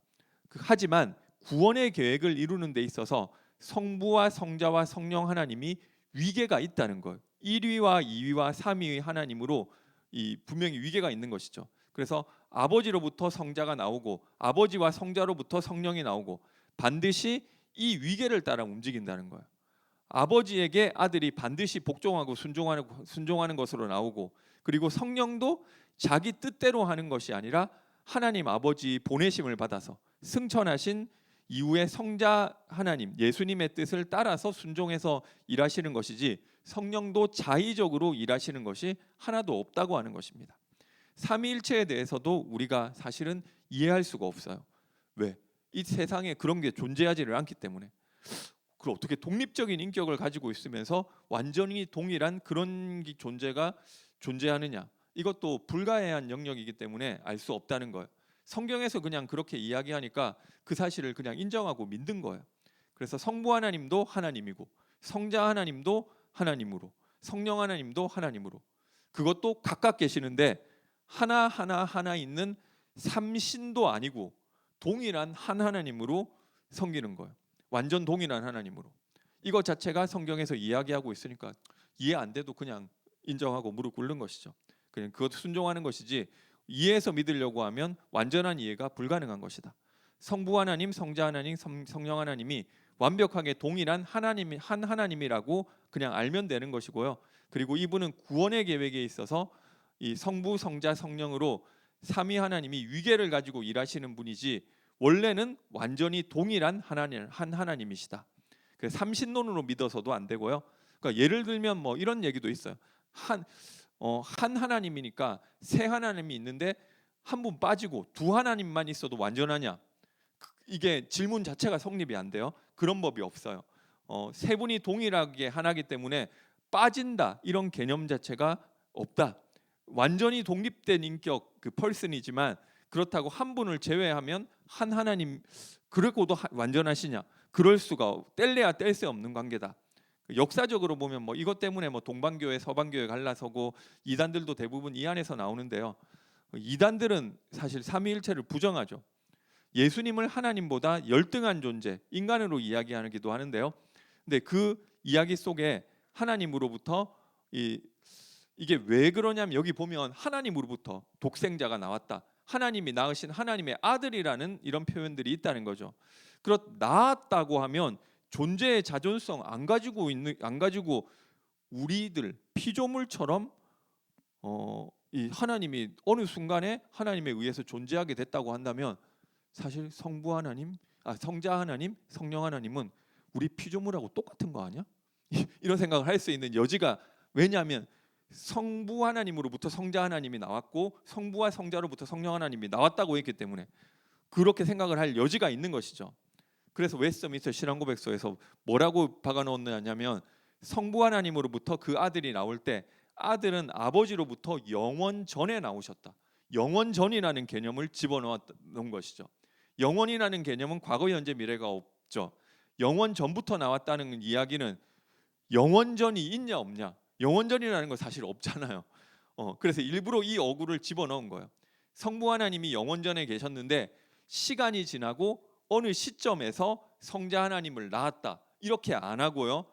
하지만 구원의 계획을 이루는 데 있어서 성부와 성자와 성령 하나님이 위계가 있다는 거예요. 1위와 2위와 3위의 하나님으로 이 분명히 위계가 있는 것이죠. 그래서 아버지로부터 성자가 나오고 아버지와 성자로부터 성령이 나오고 반드시 이 위계를 따라 움직인다는 거예요. 아버지에게 아들이 반드시 복종하고 순종하는 것으로 나오고 그리고 성령도 자기 뜻대로 하는 것이 아니라 하나님 아버지 보내심을 받아서 승천하신 이후에 성자 하나님 예수님의 뜻을 따라서 순종해서 일하시는 것이지 성령도 자의적으로 일하시는 것이 하나도 없다고 하는 것입니다. 삼위일체에 대해서도 우리가 사실은 이해할 수가 없어요. 왜? 이 세상에 그런 게 존재하지를 않기 때문에. 그걸 어떻게 독립적인 인격을 가지고 있으면서 완전히 동일한 그런 존재가 존재하느냐? 이것도 불가해한 영역이기 때문에 알 수 없다는 거예요. 성경에서 그냥 그렇게 이야기하니까 그 사실을 그냥 인정하고 믿는 거예요. 그래서 성부 하나님도 하나님이고 성자 하나님도 하나님으로 성령 하나님도 하나님으로 그것도 각각 계시는데 하나 있는 삼신도 아니고 동일한 한 하나님으로 섬기는 거예요. 완전 동일한 하나님으로. 이것 자체가 성경에서 이야기하고 있으니까 이해 안 돼도 그냥 인정하고 무릎 꿇는 것이죠. 그냥 그것 순종하는 것이지 이해해서 믿으려고 하면 완전한 이해가 불가능한 것이다. 성부 하나님, 성자 하나님, 성령 하나님이 완벽하게 동일한 하나님이 한 하나님이라고 그냥 알면 되는 것이고요. 그리고 이분은 구원의 계획에 있어서 이 성부, 성자, 성령으로 삼위 하나님이 위계를 가지고 일하시는 분이지 원래는 완전히 동일한 하나님, 한 하나님이시다. 그 삼신론으로 믿어서도 안 되고요. 그러니까 예를 들면 뭐 이런 얘기도 있어요. 한 하나님이니까 세 하나님이 있는데 한 분 빠지고 두 하나님만 있어도 완전하냐? 이게 질문 자체가 성립이 안 돼요. 그런 법이 없어요. 세 분이 동일하게 하나기 때문에 빠진다 이런 개념 자체가 없다. 완전히 독립된 인격 그 펄슨이지만 그렇다고 한 분을 제외하면 한 하나님 그러고도 완전하시냐? 그럴 수가 뗄래야 뗄 수 없는 관계다. 역사적으로 보면 뭐 이것 때문에 뭐 동방교회 서방교회 갈라서고 이단들도 대부분 이 안에서 나오는데요. 이단들은 사실 삼위일체를 부정하죠. 예수님을 하나님보다 열등한 존재, 인간으로 이야기하기도 하는데요. 근데 그 이야기 속에 하나님으로부터 이게 왜 그러냐면 여기 보면 하나님으로부터 독생자가 나왔다. 하나님이 낳으신 하나님의 아들이라는 이런 표현들이 있다는 거죠. 낳았다고 하면 존재의 자존성 안 가지고 우리들 피조물처럼 이 하나님이 어느 순간에 하나님에 의해서 존재하게 됐다고 한다면 사실 성부 하나님, 성자 하나님, 성령 하나님은 우리 피조물하고 똑같은 거 아니야? 이런 생각을 할 수 있는 여지가 왜냐하면 성부 하나님으로부터 성자 하나님이 나왔고 성부와 성자로부터 성령 하나님이 나왔다고 했기 때문에 그렇게 생각을 할 여지가 있는 것이죠. 그래서 웨스트민스터 신앙고백서에서 뭐라고 박아놓느냐면 성부 하나님으로부터 그 아들이 나올 때 아들은 아버지로부터 영원 전에 나오셨다. 영원 전이라는 개념을 집어넣은 것이죠. 영원이라는 개념은 과거, 현재, 미래가 없죠. 영원 전부터 나왔다는 이야기는 영원 전이 있냐 없냐? 영원 전이라는 건 사실 없잖아요. 그래서 일부러 이 어구를 집어넣은 거예요. 성부 하나님이 영원 전에 계셨는데 시간이 지나고 어느 시점에서 성자 하나님을 낳았다 이렇게 안 하고요.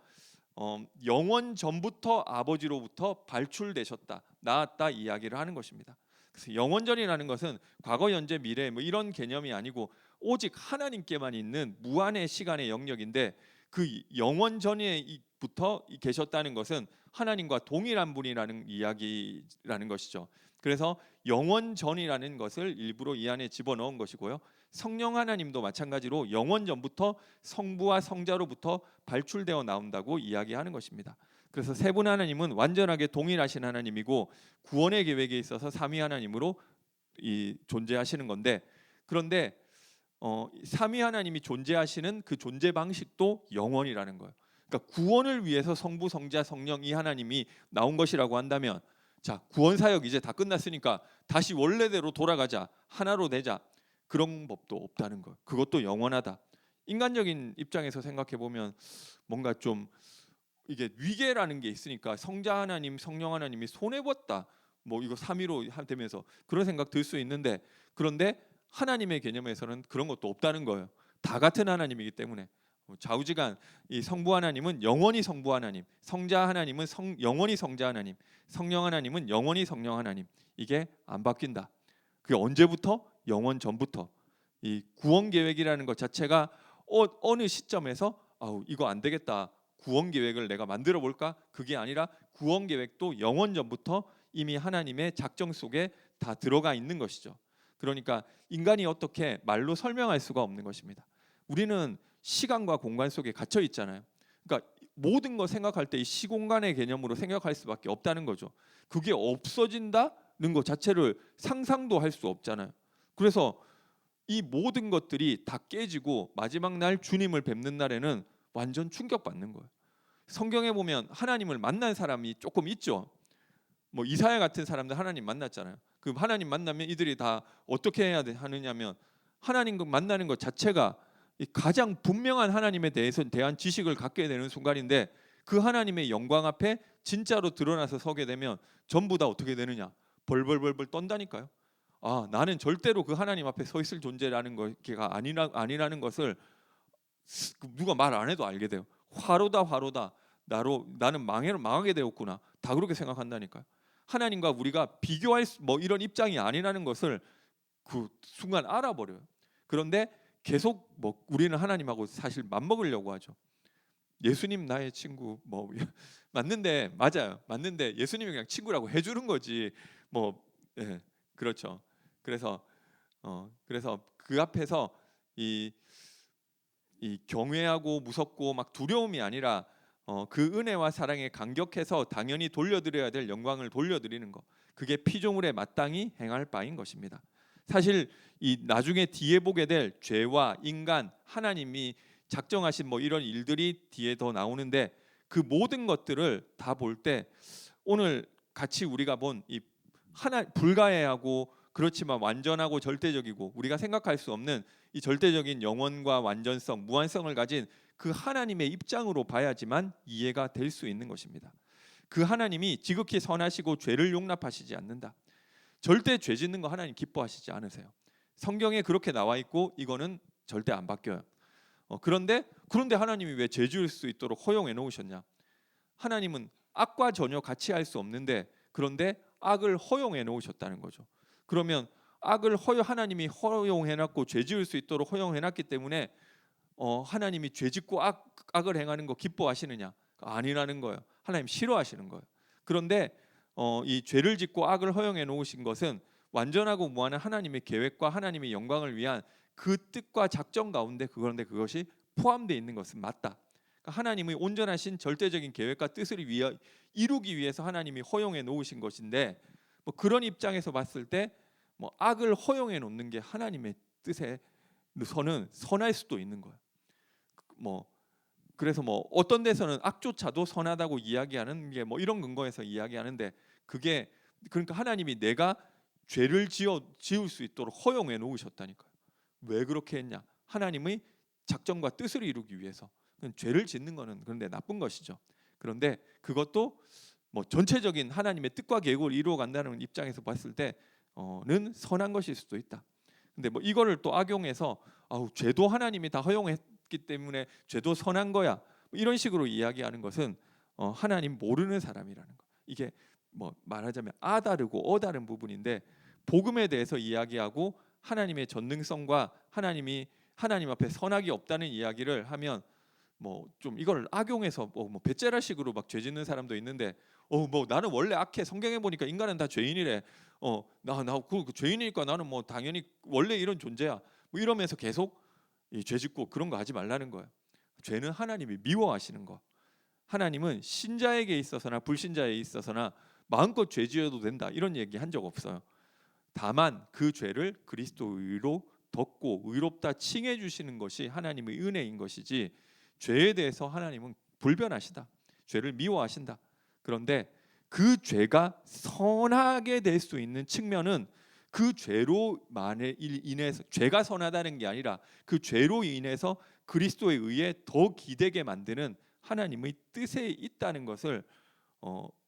영원 전부터 아버지로부터 발출되셨다, 낳았다 이야기를 하는 것입니다. 그래서 영원전이라는 것은 과거, 현재, 미래 뭐 이런 개념이 아니고 오직 하나님께만 있는 무한의 시간의 영역인데 그 영원전에부터 계셨다는 것은 하나님과 동일한 분이라는 이야기라는 것이죠. 그래서 영원전이라는 것을 일부러 이 안에 집어넣은 것이고요. 성령 하나님도 마찬가지로 영원전부터 성부와 성자로부터 발출되어 나온다고 이야기하는 것입니다. 그래서 세 분 하나님은 완전하게 동일하신 하나님이고 구원의 계획에 있어서 삼위 하나님으로 존재하시는 건데, 그런데 삼위 하나님이 존재하시는 그 존재 방식도 영원이라는 거예요. 그러니까 구원을 위해서 성부, 성자, 성령 이 하나님이 나온 것이라고 한다면, 자, 구원 사역 이제 다 끝났으니까 다시 원래대로 돌아가자, 하나로 되자, 그런 법도 없다는 거예요. 그것도 영원하다. 인간적인 입장에서 생각해 보면 뭔가 좀 이게 위계라는 게 있으니까 성자 하나님, 성령 하나님이 손해 봤다, 뭐 이거 삼위로 되면서 그런 생각 들 수 있는데, 그런데 하나님의 개념에서는 그런 것도 없다는 거예요. 다 같은 하나님이기 때문에 좌우지간 이 성부 하나님은 영원히 성부 하나님, 성자 하나님은 영원히 성자 하나님, 성령 하나님은 영원히 성령 하나님, 이게 안 바뀐다. 그게 언제부터? 영원 전부터. 이 구원 계획이라는 것 자체가 어느 시점에서 이거 안 되겠다, 구원 계획을 내가 만들어 볼까? 그게 아니라 구원 계획도 영원 전부터 이미 하나님의 작정 속에 다 들어가 있는 것이죠. 그러니까 인간이 어떻게 말로 설명할 수가 없는 것입니다. 우리는 시간과 공간 속에 갇혀 있잖아요. 그러니까 모든 거 생각할 때 이 시공간의 개념으로 생각할 수밖에 없다는 거죠. 그게 없어진다는 것 자체를 상상도 할 수 없잖아요. 그래서 이 모든 것들이 다 깨지고 마지막 날 주님을 뵙는 날에는 완전 충격받는 거예요. 성경에 보면 하나님을 만난 사람이 조금 있죠. 뭐 이사야 같은 사람들 하나님 만났잖아요. 그 하나님 만나면 이들이 다 어떻게 해야 하느냐면, 하나님 만나는 것 자체가 가장 분명한 하나님에 대한 지식을 갖게 되는 순간인데, 그 하나님의 영광 앞에 진짜로 드러나서 서게 되면 전부 다 어떻게 되느냐, 벌벌벌벌 떤다니까요. 나는 절대로 그 하나님 앞에 서 있을 존재라는 것가 아니라는 것을 누가 말 안 해도 알게 돼요. 화로다 나는 망하게 되었구나, 다 그렇게 생각한다니까요. 하나님과 우리가 비교할 이런 입장이 아니라는 것을 그 순간 알아버려요. 그런데 계속 우리는 하나님하고 사실 맞먹으려고 하죠. 예수님 나의 친구 맞는데, 맞아요, 맞는데 예수님이 그냥 친구라고 해주는 거지 예, 그렇죠. 그래서 그 앞에서 이 경외하고 무섭고 막 두려움이 아니라 그 은혜와 사랑에 감격해서 당연히 돌려드려야 될 영광을 돌려드리는 것, 그게 피조물에 마땅히 행할 바인 것입니다. 사실 이 나중에 뒤에 보게 될 죄와 인간, 하나님이 작정하신 이런 일들이 뒤에 더 나오는데, 그 모든 것들을 다 볼 때 오늘 같이 우리가 본 이 불가해하고 그렇지만 완전하고 절대적이고 우리가 생각할 수 없는 이 절대적인 영원과 완전성, 무한성을 가진 그 하나님의 입장으로 봐야지만 이해가 될 수 있는 것입니다. 그 하나님이 지극히 선하시고 죄를 용납하시지 않는다. 절대 죄 짓는 거 하나님 기뻐하시지 않으세요. 성경에 그렇게 나와 있고 이거는 절대 안 바뀌어요. 그런데 하나님이 왜 죄 지을 수 있도록 허용해 놓으셨냐? 하나님은 악과 전혀 같이 할 수 없는데, 그런데 악을 허용해 놓으셨다는 거죠. 그러면 하나님이 허용해 놨고 죄 지을 수 있도록 허용해 놨기 때문에 하나님이 죄 짓고 악을 행하는 거 기뻐하시느냐? 아니라는 거예요. 하나님 싫어하시는 거예요. 그런데 이 죄를 짓고 악을 허용해 놓으신 것은 완전하고 무한한 하나님의 계획과 하나님의 영광을 위한 그 뜻과 작정 가운데, 그런데 그것이 포함되어 있는 것은 맞다. 그러니까 하나님의 온전하신 절대적인 계획과 뜻을 이루기 위해서 하나님이 허용해 놓으신 것인데, 그런 입장에서 봤을 때 악을 허용해 놓는 게 하나님의 뜻에서는 선할 수도 있는 거예요. 그래서 어떤 데서는 악조차도 선하다고 이야기하는 게 이런 근거에서 이야기하는데, 그게 그러니까 하나님이 내가 죄를 지을 수 있도록 허용해 놓으셨다니까요. 왜 그렇게 했냐? 하나님의 작정과 뜻을 이루기 위해서. 죄를 짓는 거는 그런데 나쁜 것이죠. 그런데 그것도 전체적인 하나님의 뜻과 계획을 이루어 간다는 입장에서 봤을 때는 선한 것일 수도 있다. 근데 이거를 또 악용해서 죄도 하나님이 다 허용했기 때문에 죄도 선한 거야, 이런 식으로 이야기하는 것은 하나님 모르는 사람이라는 거. 이게 말하자면 다르고 다른 부분인데, 복음에 대해서 이야기하고 하나님의 전능성과 하나님 앞에 선악이 없다는 이야기를 하면 좀 이걸 악용해서 배째라식으로 죄 짓는 사람도 있는데, 나는 원래 악해, 성경에 보니까 인간은 다 죄인이래, 그 죄인이니까 나는 뭐 당연히 원래 이런 존재야. 뭐 이러면서 계속 이 죄짓고 그런 거 하지 말라는 거예요. 죄는 하나님이 미워하시는 거. 하나님은 신자에게 있어서나 불신자에 있어서나 마음껏 죄 지어도 된다 이런 얘기 한 적 없어요. 다만 그 죄를 그리스도 의로 덮고 의롭다 칭해 주시는 것이 하나님의 은혜인 것이지, 죄에 대해서 하나님은 불변하시다. 죄를 미워하신다. 그런데 그 죄가 선하게 될 수 있는 측면은 그 죄로 만에 인해서, 죄가 선하다는 게 아니라 그 죄로 인해서 그리스도에 의해 더 기대게 만드는 하나님의 뜻에 있다는 것을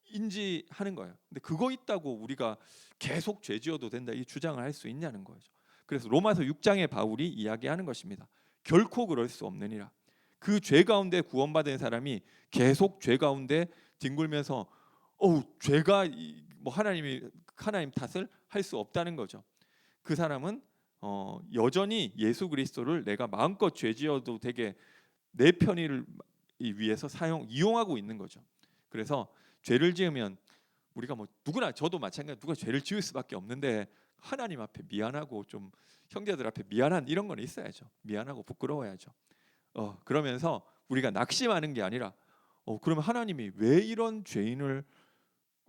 인지하는 거예요. 근데 그거 있다고 우리가 계속 죄 지어도 된다 이 주장을 할 수 있냐는 거죠. 그래서 로마서 6장의 바울이 이야기하는 것입니다. 결코 그럴 수 없느니라. 그 죄 가운데 구원받은 사람이 계속 죄 가운데 뒹굴면서 죄가 뭐 하나님 탓을 할 수 없다는 거죠. 그 사람은 여전히 예수 그리스도를 내가 마음껏 죄 지어도 되게 내 편의를 위해서 이용하고 있는 거죠. 그래서 죄를 지으면 우리가 뭐 누구나, 저도 마찬가지, 누가 죄를 지을 수밖에 없는데 하나님 앞에 미안하고 좀 형제들 앞에 미안한 이런 건 있어야죠. 미안하고 부끄러워야죠. 그러면서 우리가 낙심하는 게 아니라 그러면 하나님이 왜 이런 죄인을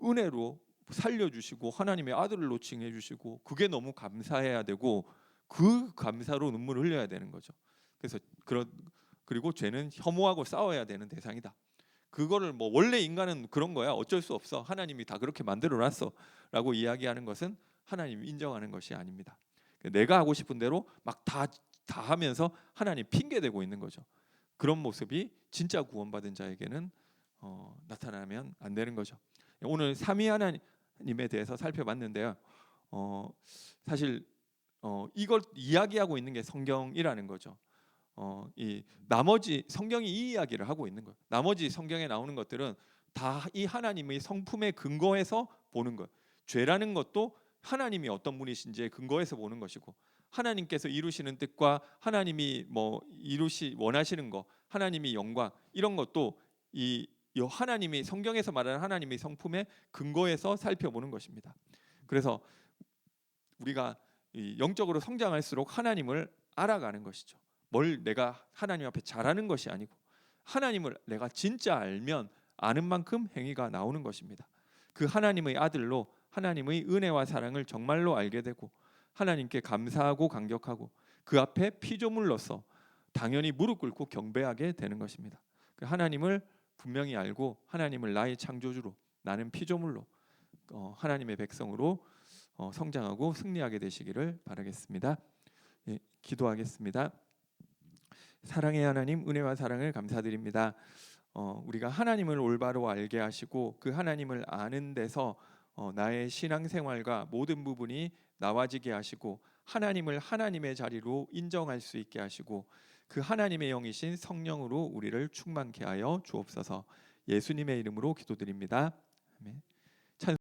은혜로 살려주시고 하나님의 아들을 노칭해 주시고 그게 너무 감사해야 되고 그 감사로 눈물을 흘려야 되는 거죠. 그래서 그리고 죄는 혐오하고 싸워야 되는 대상이다. 그거를 뭐 원래 인간은 그런 거야, 어쩔 수 없어, 하나님이 다 그렇게 만들어 놨어라고 이야기하는 것은 하나님이 인정하는 것이 아닙니다. 내가 하고 싶은 대로 막 다 하면서 하나님 핑계 대고 있는 거죠. 그런 모습이 진짜 구원받은 자에게는 나타나면 안 되는 거죠. 오늘 삼위 하나님에 대해서 살펴봤는데요. 사실 이걸 이야기하고 있는 게 성경이라는 거죠. 이 나머지 성경이 이 이야기를 하고 있는 거예요. 나머지 성경에 나오는 것들은 다 이 하나님의 성품에 근거해서 보는 거예요. 죄라는 것도 하나님이 어떤 분이신지에 근거해서 보는 것이고, 하나님께서 이루시는 뜻과 하나님이 뭐 원하시는 거, 하나님이 영광 이런 것도 이 하나님이 성경에서 말하는 하나님의 성품에 근거해서 살펴보는 것입니다. 그래서 우리가 영적으로 성장할수록 하나님을 알아가는 것이죠. 뭘 내가 하나님 앞에 잘하는 것이 아니고 하나님을 내가 진짜 알면 아는 만큼 행위가 나오는 것입니다. 그 하나님의 아들로 하나님의 은혜와 사랑을 정말로 알게 되고 하나님께 감사하고 감격하고 그 앞에 피조물로서 당연히 무릎 꿇고 경배하게 되는 것입니다. 그 하나님을 분명히 알고 하나님을 나의 창조주로, 나는 피조물로 하나님의 백성으로 성장하고 승리하게 되시기를 바라겠습니다. 예, 기도하겠습니다. 사랑의 하나님, 은혜와 사랑을 감사드립니다. 우리가 하나님을 올바로 알게 하시고 그 하나님을 아는 데서 나의 신앙생활과 모든 부분이 나와지게 하시고 하나님을 하나님의 자리로 인정할 수 있게 하시고 그 하나님의 영이신 성령으로 우리를 충만케 하여 주옵소서. 예수님의 이름으로 기도드립니다. 아멘.